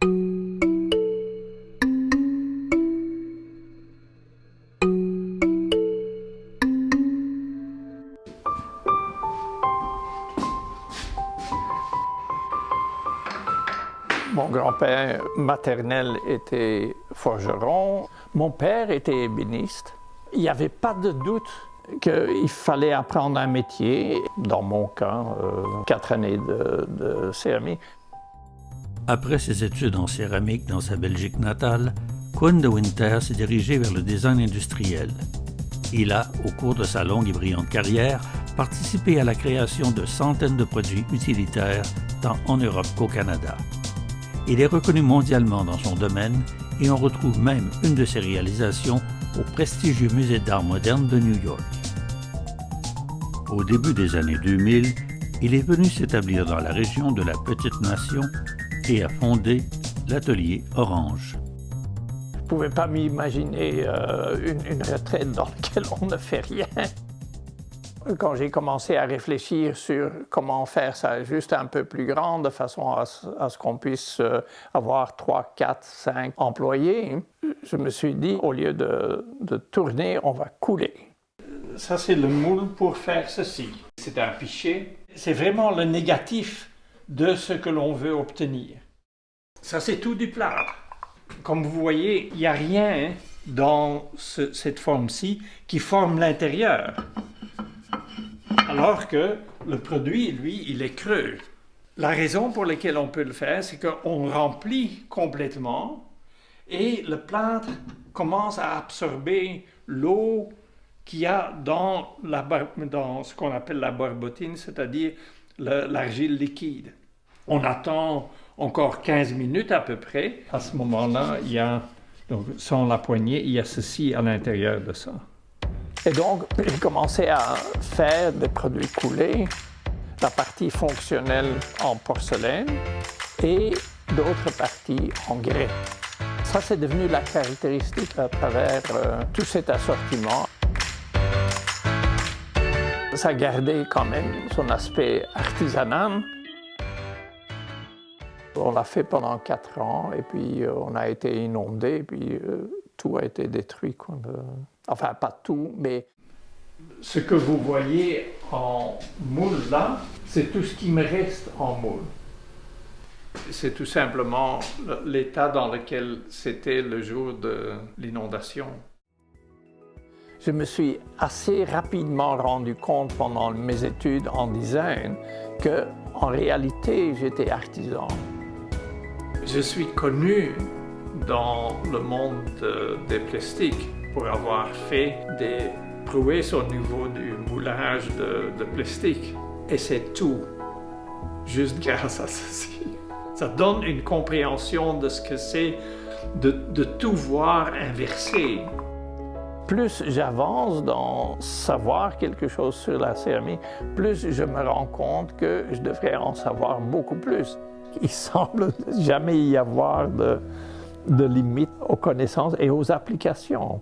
Mon grand-père maternel était forgeron, mon père était ébéniste. Il n'y avait pas de doute qu'il fallait apprendre un métier. Dans mon cas, 4 années de céramique. Après ses études en céramique dans sa Belgique natale, Koen de Winter s'est dirigé vers le design industriel. Il a, au cours de sa longue et brillante carrière, participé à la création de centaines de produits utilitaires, tant en Europe qu'au Canada. Il est reconnu mondialement dans son domaine et on retrouve même une de ses réalisations au prestigieux musée d'art moderne de New York. Au début des années 2000, il est venu s'établir dans la région de la Petite Nation et a fondé l'atelier Orange. Je ne pouvais pas m'imaginer une retraite dans laquelle on ne fait rien. Quand j'ai commencé à réfléchir sur comment faire ça juste un peu plus grand, de façon à ce qu'on puisse avoir 3, 4, 5 employés, je me suis dit, au lieu de tourner, on va couler. Ça, c'est le moule pour faire ceci. C'est un pichet. C'est vraiment le négatif de ce que l'on veut obtenir. Ça, c'est tout du plâtre. Comme vous voyez, il n'y a rien dans cette forme-ci qui forme l'intérieur. Alors que le produit, lui, il est creux. La raison pour laquelle on peut le faire, c'est qu'on remplit complètement et le plâtre commence à absorber l'eau qu'il y a dans ce qu'on appelle la barbotine, c'est-à-dire l'argile liquide. On attend encore 15 minutes à peu près. À ce moment-là, il y a, donc, sans la poignée, il y a ceci à l'intérieur de ça. Et donc, j'ai commencé à faire des produits coulés, la partie fonctionnelle en porcelaine et d'autres parties en grès. Ça, c'est devenu la caractéristique à travers tout cet assortiment. Ça a gardé quand même son aspect artisanal. On l'a fait pendant 4 ans et puis on a été inondé et puis tout a été détruit. Enfin, pas tout, mais ce que vous voyez en moule là, c'est tout ce qui me reste en moule. C'est tout simplement l'état dans lequel c'était le jour de l'inondation. Je me suis assez rapidement rendu compte pendant mes études en design qu'en réalité, j'étais artisan. Je suis connu dans le monde des plastiques pour avoir fait des prouesses au niveau du moulage de plastique. Et c'est tout, juste grâce à ceci. Ça donne une compréhension de ce que c'est de tout voir inversé. Plus j'avance dans savoir quelque chose sur la céramique, plus je me rends compte que je devrais en savoir beaucoup plus. Il semble jamais y avoir de limite aux connaissances et aux applications.